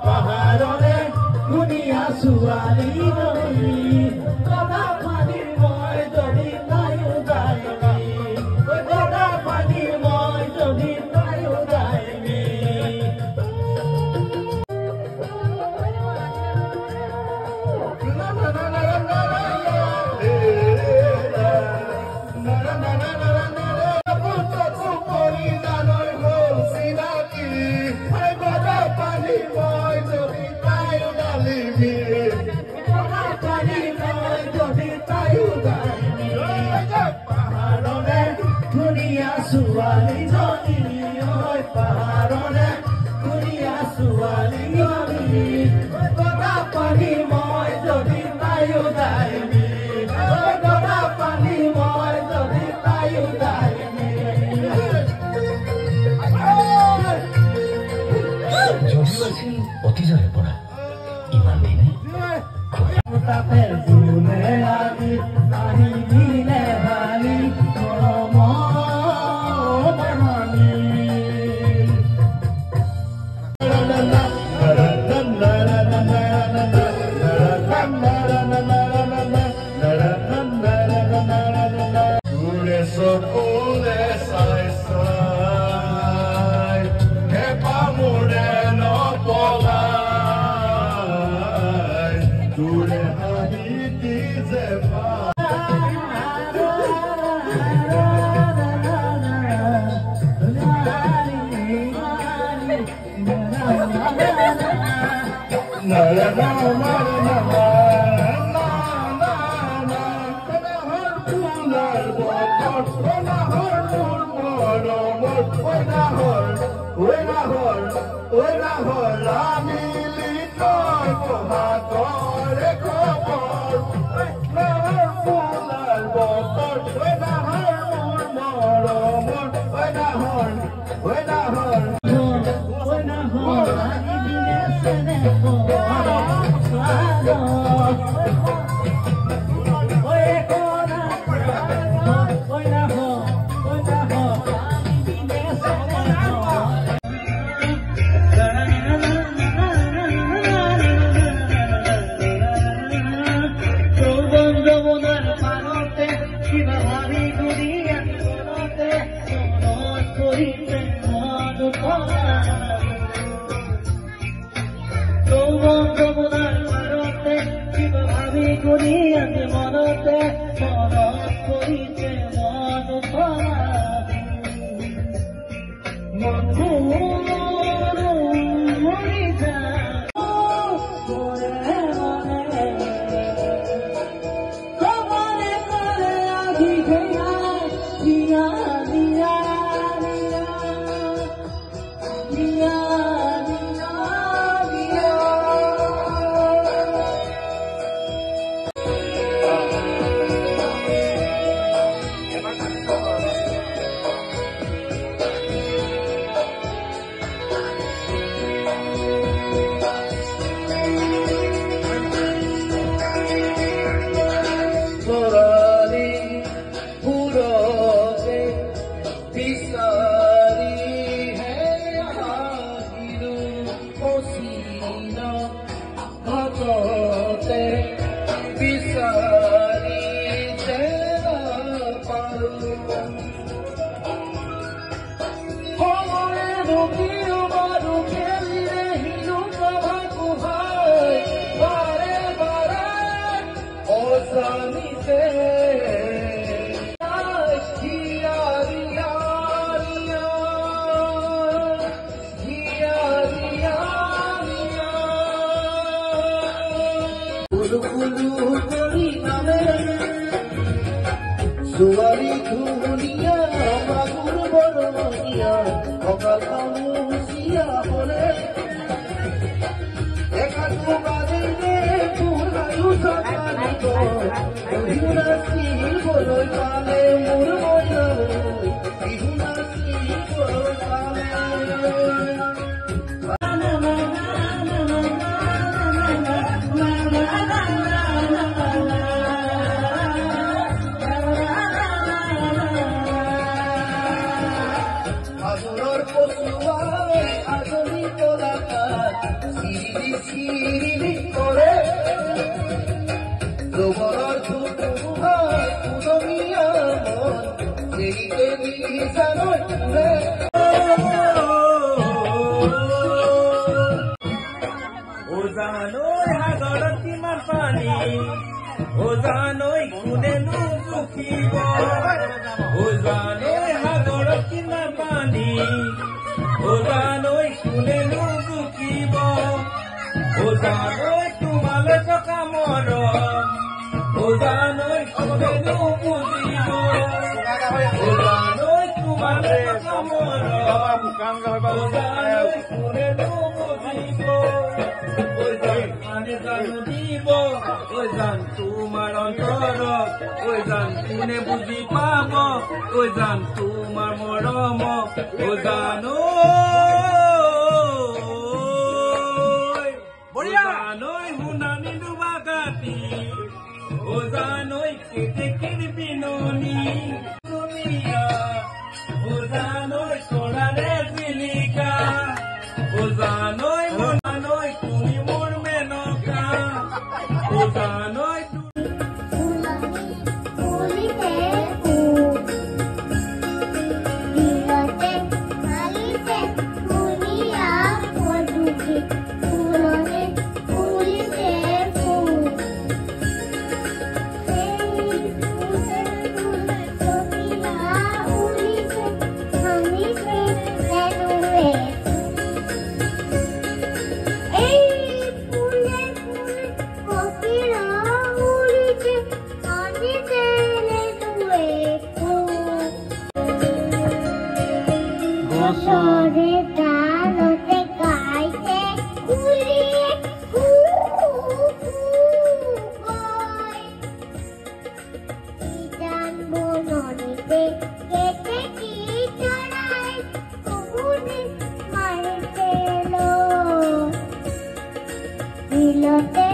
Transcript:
পাহাৰৰে ধুনীয়া ছোৱালী জনী গদা পানী মই যদি তায়ো গায়নি গদা পানী মই যদি তায়ো গায়নি ছোৱালী জনী ঐ পাহাৰৰে ধুনীয়া ছোৱালী জনী গদা পানী মই যদি তায়ো গায়নি গদা পানী মই যদি তায়ো গায়নি যদিও আছিল অতীজৰে পৰা ইমান দিনে তাতে জোনে আজি আহি দিলে ভালি Suari dunia magur boronia ogal manusia boleh dekat kubadene purayu sakanito ihunasi boloi pale murmoya ihunasi boloi pale Ador por tu ঝিরিঝিরি করে তোমার তুমিয়া মন দেরিতে নিশানোয় তুলে ও জানোই সাগৰত কিমান পানী ও জানোই কোনেনো দুখিব ও জানোই সাগৰত কিমান পানী ও জানোই কোনেনো দুখিব ও জানোই তোমালৈ থকা মৰম ও জানোই কোনেনো বুজিব ও জানোই তোমালৈ থকা মৰম ও জানোই কোনেনো বুজিব ঐ জান দিব ঐ জান তোমাৰ অন্তৰত ঐ জান কোনে বুজি পাব ঐ জান তোমাৰ মৰম ঐ জান জানৈ শুনানি ডুবা গাতি ঐ জানৈ কেতেকীৰ বিননি দুনিয়া ঐ জানৈ তৰাৰে জিলিকা ঐ জানৈ মনানৈ তুমি মোৰ মেনকা ঐ জানৈ Lotte